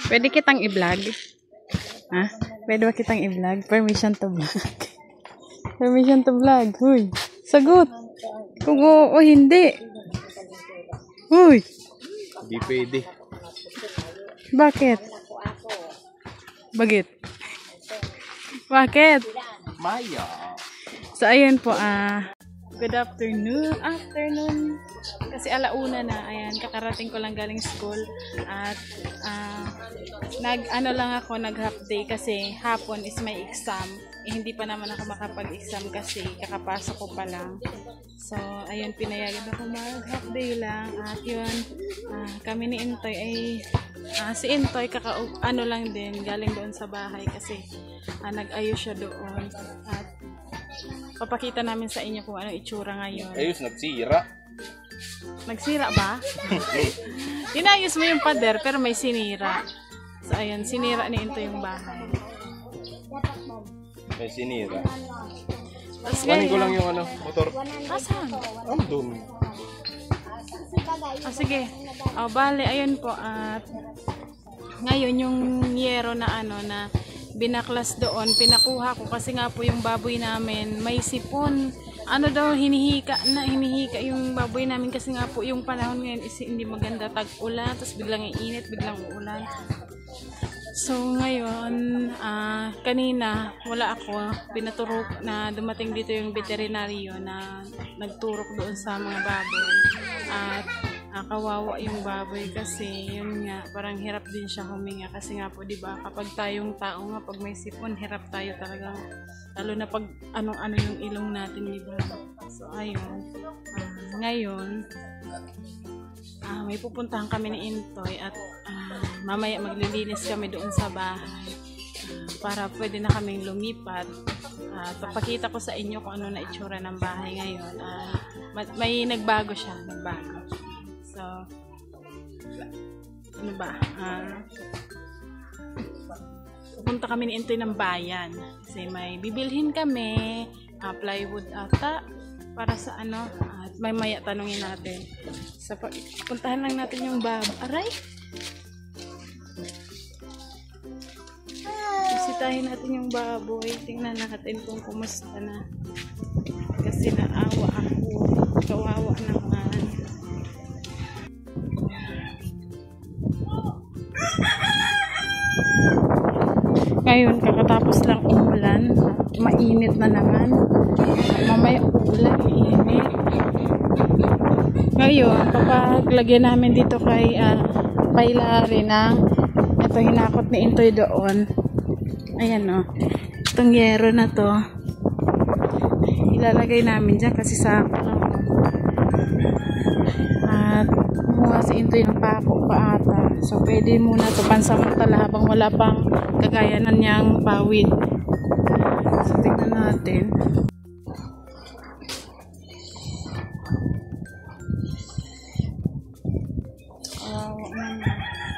Pwede kitang i-vlog? Ha? Pwede ba kitang i-vlog? Permission to vlog. Permission to vlog. Huy. Sagot. Kung oo o hindi. Huy. Hindi pwede. Bakit? Bakit? Bakit? Maya. So, ayun po, good afternoon. Kasi alauna na, ayan, kakarating ko lang galing school. At, nag half day kasi hapon is may exam. Hindi pa naman ako makapag-exam kasi kakapasok ko pa lang. So, ayun, pinayagan ako mag-half day lang. At yun, kami ni Intoy ay, si Intoy lang din, galing doon sa bahay kasi nag-ayos siya doon. At papakita namin sa inyo kung anong itsura ngayon. Ayos, nagsira. Nagsira ba? Inayos mo yung pader pero may sinira. So, ayun, sinira ni Intoy yung bahay. May sinira. Kunin ko lang yung motor. Asan? Doon. Sige. Bale, ayun po. At ngayon yung yero na na binaklas doon, pinakuha ko kasi nga po yung baboy namin may sipon. Hinihika yung baboy namin kasi nga po yung panahon ngayon is hindi maganda, tag-ulan, tapos biglang iinit, biglang uulan. So ngayon, kanina wala ako, pinaturok na dumating dito yung veterinaryo na nagturok doon sa mga baboy. At kawawa yung baboy kasi yun nga, parang hirap din siya huminga kasi nga po, di ba, kapag tayong tao nga, pag may sipon, hirap tayo talaga, lalo na pag ano yung ilong natin, di ba? So ayun, ngayon may pupuntahan kami ni Intoy at mamaya maglilinis kami doon sa bahay para pwede na kaming lumipat. Papakita ko sa inyo kung ano na itsura ng bahay ngayon. May nagbago siya, So, ano ba? Pupunta kami ni Intoy ng bayan kasi may bibilhin kami, plywood ata, para sa at may maya tanungin natin. So, puntahan lang natin yung aray! Bisitahin natin yung baboy. Tingnan natin kung kumusta na. Kasi naawa ako. Kawawa naman. Ngayon, kakatapos lang umulan. Mainit na naman. Mamaya ulan, init. Ngayon, papaglagyan namin dito kay Larry na ito, hinakot ni Intoy doon. Ayan itong yero na to ilalagay namin dyan kasi sa at kumuha si Intoy ng pako pa ata. So pwede muna ito pansamantala habang wala pang kagayanan niyang pawid. So tignan natin.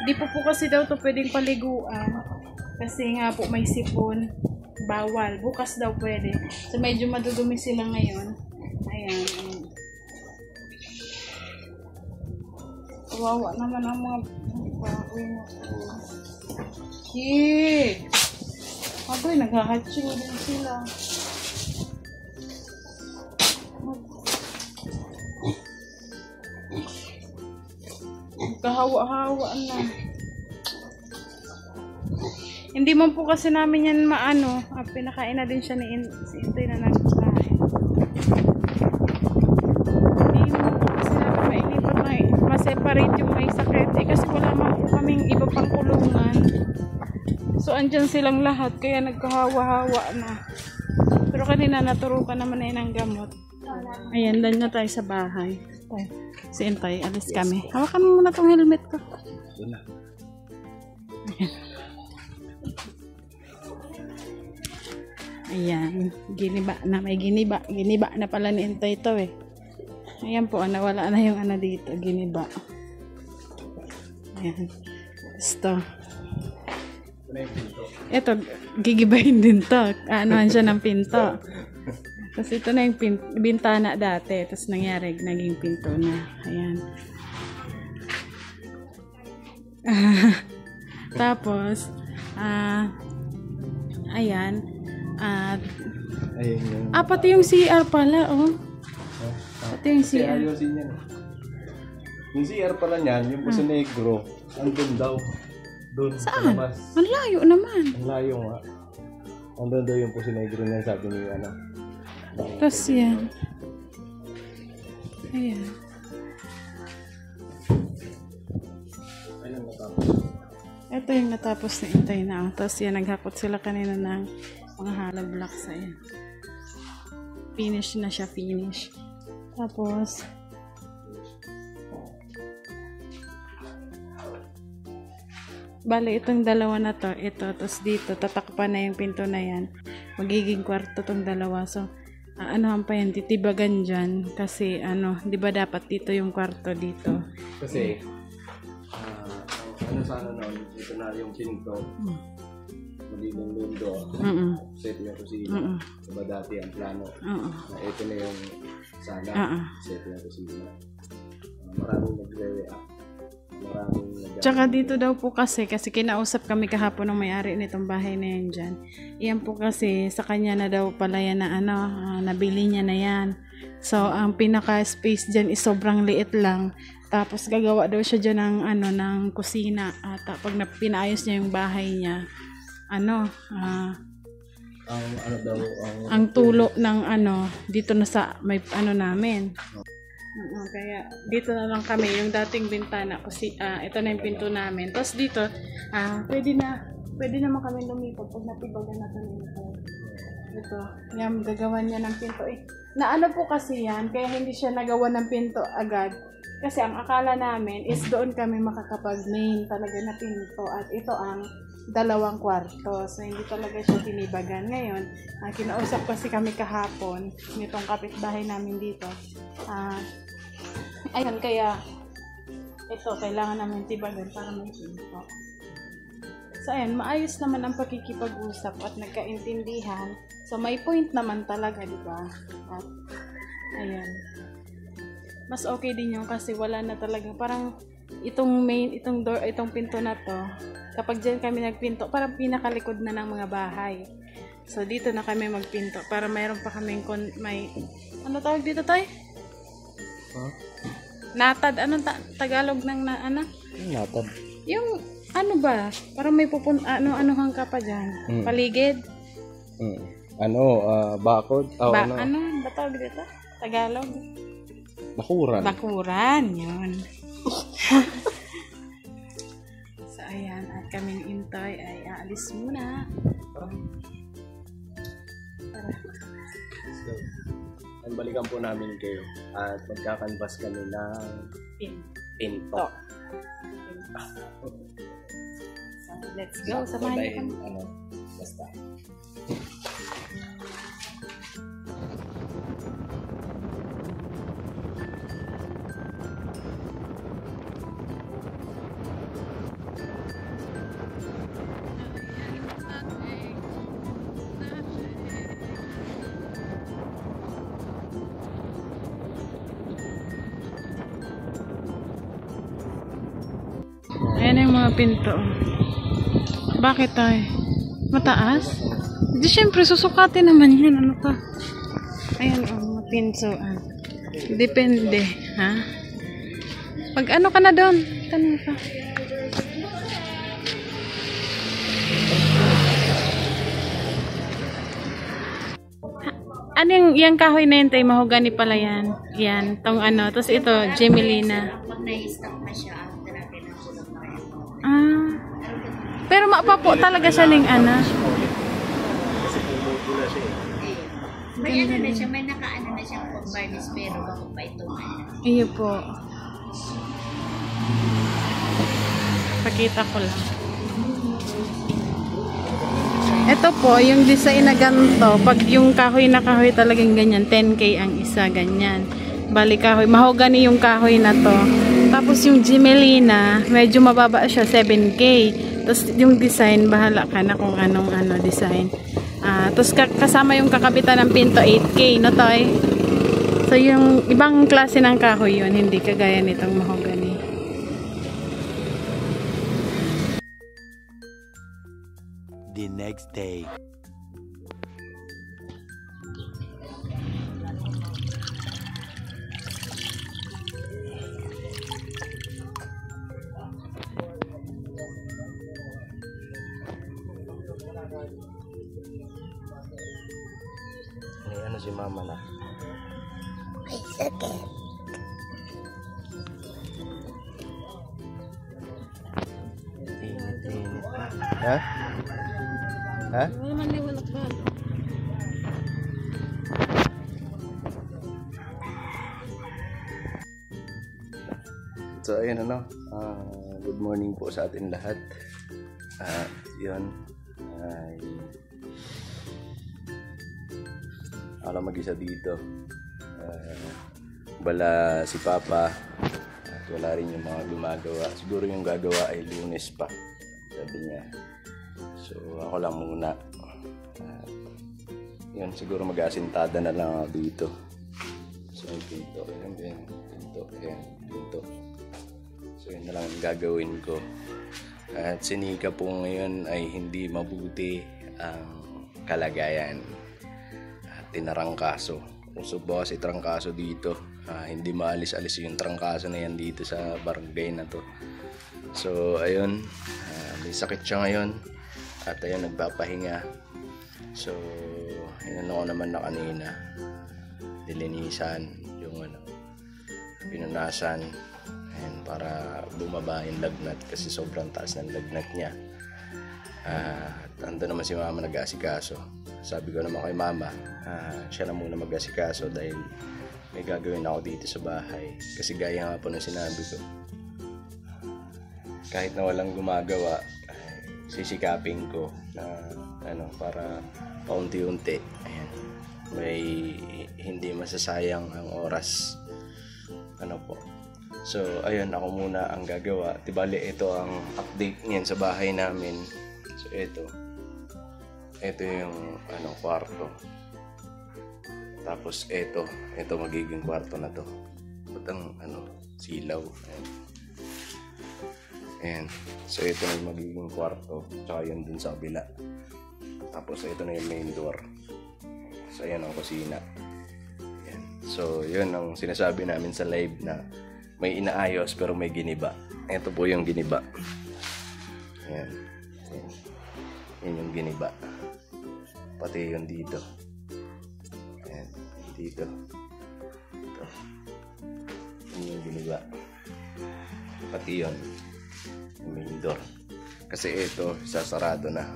Di po kasi daw to pwedeng paliguan kasi nga po may sipon, bawal, bukas daw pwede. So medyo madudumi sila ngayon. Ayan. Kawawa naman ang mga baboy mo. Kid! Agoy, naghahatching din sila. Kahawa-hawa na. Hindi man po kasi namin yan pinakain na din siya si Intoy na nagkain. Hindi mo po kasi namin mailipat na ma-separate yung may sakit kasi wala man po kaming iba pang kulungan. So andyan silang lahat kaya nagkahawa-hawa na. Pero kanina naturukan naman na ng gamot. Ayan, dan na tayo sa bahay. Si Intoy, alis kami. Hawakan mo muna tong helmet ko. Ayan, giniba na. May giniba. Giniba na pala ni Intoy ito eh. Ayan po, nawala na yung dito. Giniba. Ayan. Gusto. Ito, gigibahin din to. Anuhan siya ng pinto. Tapos ito na yung bintana dati. Tapos nangyari, naging pinto na. Ayan. Tapos, ayan. Ayun yun. Pati yung CR pala, oh. Pati yung Kasi CR. ayusin yan. Yung CR pala niyan, yung Puso Negro, andun daw. Doon sa Saan? labas. Ang layo naman. Ang layo nga. Andun daw yung Puso Negro niyan, sabi ni ano. Tapos yan. Ayan. Ayun natapos. Ito yung natapos na intay na. Tapos yan, naghakot sila kanina ng mga hollow blocks. Ayan. Finish na siya, finish. Tapos, bale, itong dalawa na to, ito, tapos dito, tatakpan na yung pinto na yan. Magiging kwarto tong dalawa. So, anuhan pa yan, titibagan dyan. Kasi, di ba dapat dito yung kwarto dito? Kasi, ano sana noon, ito na yung pinto. Magiging window. Set yung kusina. Diba dati ang plano. Na ito na yung sala. Set yung kusina. Maraming nagre-react. Maraming Tsaka dito daw po kasi kinausap kami kahapon ng may-ari nitong bahay na yan dyan. Iyan po kasi sa kanya na daw pala yan na nabili niya na yan. So, ang pinaka-space dyan is sobrang liit lang. Tapos gagawa daw siya dyan ng kusina. At pag pinaayos niya yung bahay niya, ang tulo ng dito na sa may namin. Kaya dito na lang kami yung dating bintana kasi ito na yung pinto namin. Tapos dito pwede naman kami lumipat pag natibagan na ito. Ito, yan, gagawa niya ng pinto. Na po kasi yan, kaya hindi siya nagawa ng pinto agad. Kasi ang akala namin is doon kami makakapag-main talaga na pinto at ito ang dalawang kwarto. So, hindi talaga siya tinibagan. Ngayon, kinausap kasi kami kahapon nitong kapitbahay namin dito. Ayun, kaya ito, kailangan namin tibagan para may pinto. So, ayun, maayos naman ang pakikipag-usap at nagkaintindihan. So, may point naman talaga, di ba? At, ayun. Mas okay din yung kasi wala na talaga. Parang itong door, itong pinto na to, kapag dyan kami nagpinto, parang pinakalikod na ng mga bahay. So, dito na kami magpinto para mayroon pa kaming may, tawag dito tayo? Huh? Natad, Tagalog ng Natad. Yung, ba? Parang may anuhan ka pa dyan. Paligid? Bakod? Ba tawag dito? Tagalog? Bakuran, yun. So, ayan. At kaming intay ay aalis muna. Tara. Balikan po namin kayo at magkakanvas kami ng pinto. So, let's go. Samahan niyo kami. Basta. Ayan yung mga pinto. Bakit tayo? Mataas? Di syempre, susukatin naman yun. Ano pa? Ayan mga pinto. Depende. Ha? Pag ka na doon? Tanong ka. Ano yung kahoy na yun tayo? Mahogani pala yan. Yan. Tong Tapos ito, Gemelina. Pag na-stop na siya, natin ang kulog na yan. Pero mapapo talaga siya ng Kasi pumupula siya eh. May na siya, may nakaano na siyang varnish pero bago pa ito. Iyo po. Pakita ko lang. Ito po, yung design na ganito, pag yung kahoy na kahoy talagang ganyan, 10K ang isa, ganyan. Bali kahoy, mahogani yung kahoy na to. Tapos yung Gemelina, medyo mababa siya, 7K. Tapos yung design, bahala ka na kung anong design. Tapos kasama yung kakabitan ng pinto, 8K, no toy? So yung ibang klase ng kahoy yun, hindi kagaya nitong mahogani. the next day. May ano si mama na. May sakit. Init. Ha? Ha? Wala man liwanag ba? So ayun ano, good morning po sa atin lahat. Yun ay ako mag-isa dito. Wala si Papa at wala rin yung mga gumagawa. Siguro yung gagawa ay Lunes pa, sabi niya. So ako lang muna. Yun, siguro mag-asintada na lang ako dito. So yung pinto, yun din, pinto. So yun na lang ang gagawin ko. At sinika po ngayon ay hindi mabuti ang kalagayan. Tinarangkaso. Uso ba kasi trangkaso dito? Hindi maalis-alis yung trangkaso na yan dito sa barangay na to. So ayun, may sakit siya ngayon. At ayun, nagpapahinga. So inano ko naman na kanina, dilinisan yung pinunasan. Ayan, para bumaba yung lagnat kasi sobrang taas ng lagnat niya. At ando naman si mama nag-asikaso. Sabi ko naman kay mama, siya na muna mag-asikaso dahil may gagawin ako dito sa bahay. Kasi gaya nga po ng sinabi ko, kahit na walang gumagawa, sisikapin ko na para paunti-unti, ayan, may hindi masasayang ang oras. So ayun, ako muna ang gagawa. Tibali ito ang update niyan sa bahay namin. So ito yung kwarto. Tapos ito magiging kwarto na to. Putang silaw. Ayan. So ito na yung magiging kwarto. Tsaka yun dun sa kabila. Tapos ito na yung main door. So ayan ang kusina. Ayan. So yun ang sinasabi namin sa live na may inaayos pero may giniba. Ito po yung giniba. Ayan. Yan yung giniba. Pati yun dito. Ayan. Dito. Ito. Yan yung giniba. Pati yun. Yung main door. Kasi ito, sasarado na.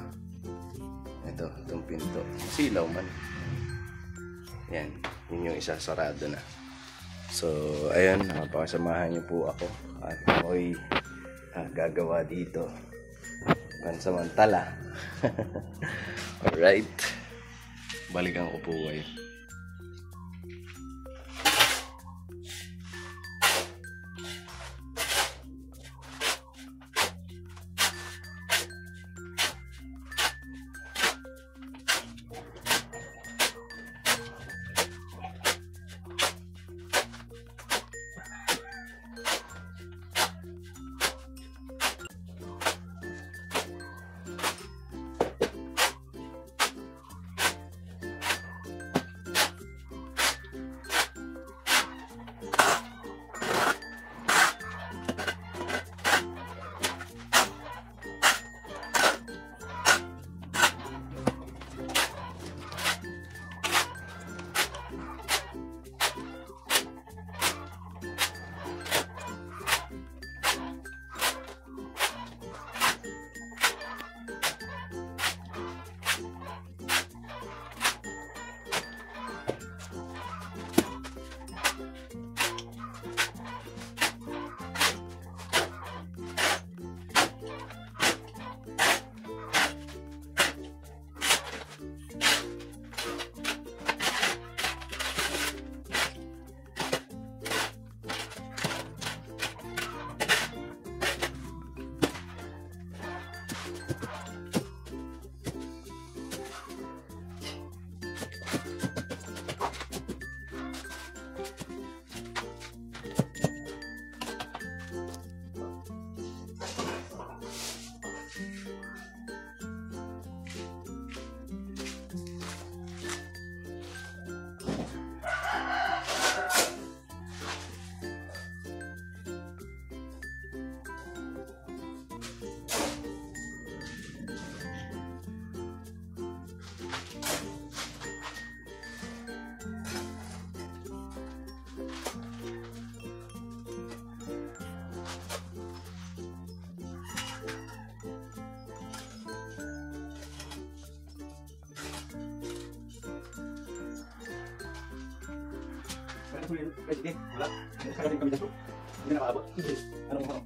Itong pinto. Silaw man. Yan. Yun yung isasarado na. So, ayun, napakasamahan niyo po ako at ako'y gagawa dito pansamantala. Alright, balikan ko po kayo. Sige, wala. Kagaling kami dito. Hindi na nakaabot. Anong mga?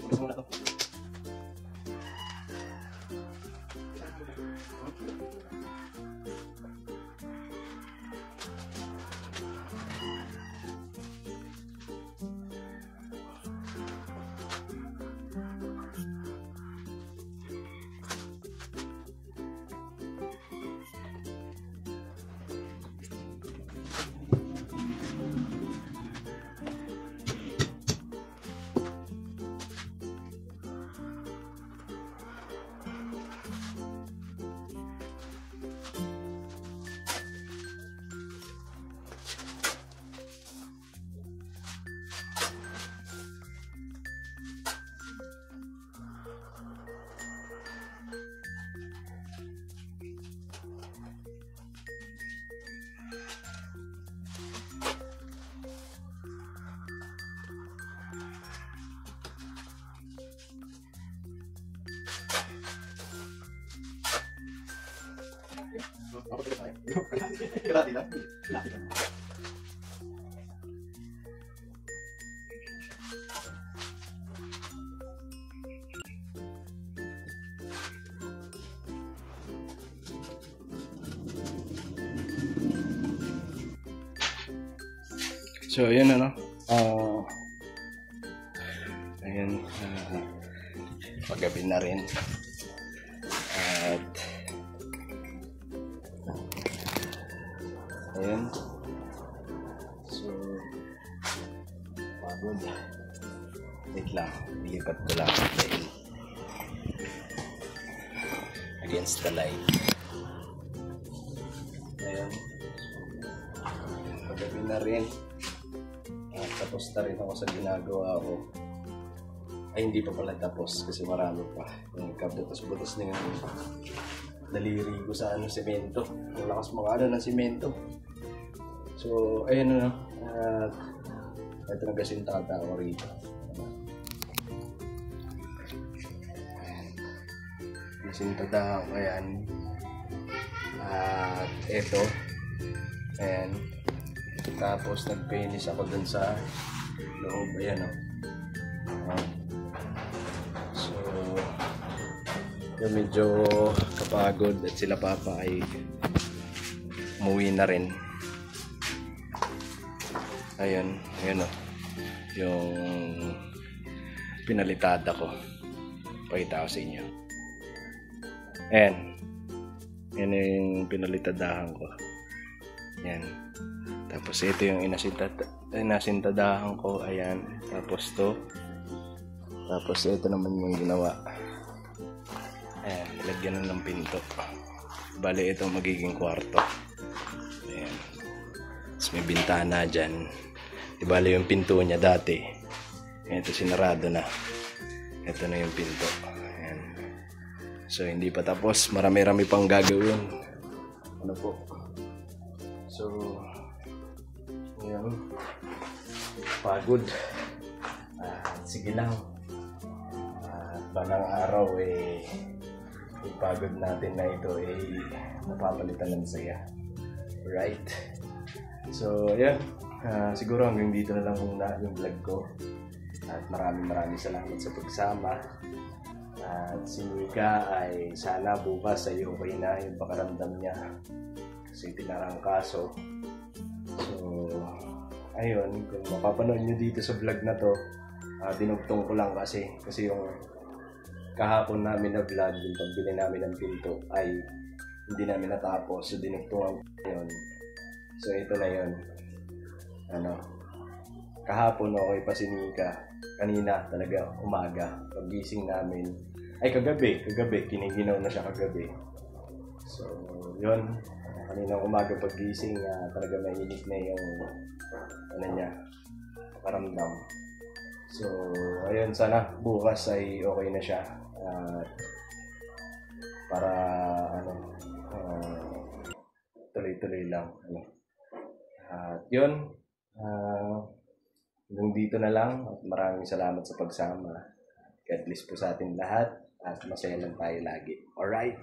Gusto mo na to. Grabe lang. So, yun ano. Ayun. Paggabi na rin. At ayan. So, pagod. Wait lang. Ilipat ko lang dahil against the light. Ayan. Paggabi na rin. At tapos na rin ako sa ginagawa ko. Ay, hindi pa pala tapos kasi marami pa. Yung kabutas-butas na yung daliri ko sa semento. Ang lakas mga ng semento. So, ayun na. Ito nagasintada ako rito. Sintada ako yan. At ito. Ayan. Tapos nag-finish ako dun sa loob. Ayan o. So, yung medyo kapagod at sila papa ay umuwi na rin. Ayun, ayun o. Yung pinalitada ko. Pakita ko sa inyo. Ayan. Yan yung pinalitadahan ko. Yan. Tapos ito yung inasintadahan ko. Ayan. Tapos to. Tapos ito naman yung ginawa. Ayan. Lagyan na ng pinto. Bale ito magiging kwarto. Ayan. Tapos may bintana dyan. Bale yung pinto niya dati. Ito sinarado na. Ito na yung pinto. Ayan. So hindi pa tapos. Marami-rami pang gagawin. Ano po? So, ayan. Pagod. Sige lang. Balang araw yung pagod natin na ito napapalitan ng saya. Right? So, ayan. Siguro hanggang dito na lang muna yung vlog ko. At maraming salamat sa pagsama. At si Mika ay sana bukas ay okay na yung pakaramdam niya. Kasi tinarangkaso. So, ayun. Kung mapapanood nyo dito sa vlog na to, dinugtong ko lang kasi yung kahapon namin na vlog, yung pagbili namin ng pinto ay hindi namin natapos. So, dinugtungan ko yun. So, ito na yun. Kahapon okay pa si Mika. Kanina talaga umaga. Paggising namin. Ay, kagabi. Kiniginaw na siya kagabi. So, yun. Kanina umaga paggising, talaga mainit na yung pakiramdam. So, ayun. Sana bukas ay okay na siya. Para, tuloy-tuloy lang. At yun. Hanggang dito na lang at maraming salamat sa pagsama. God bless po sa atin lahat at masaya lang tayo lagi. Alright?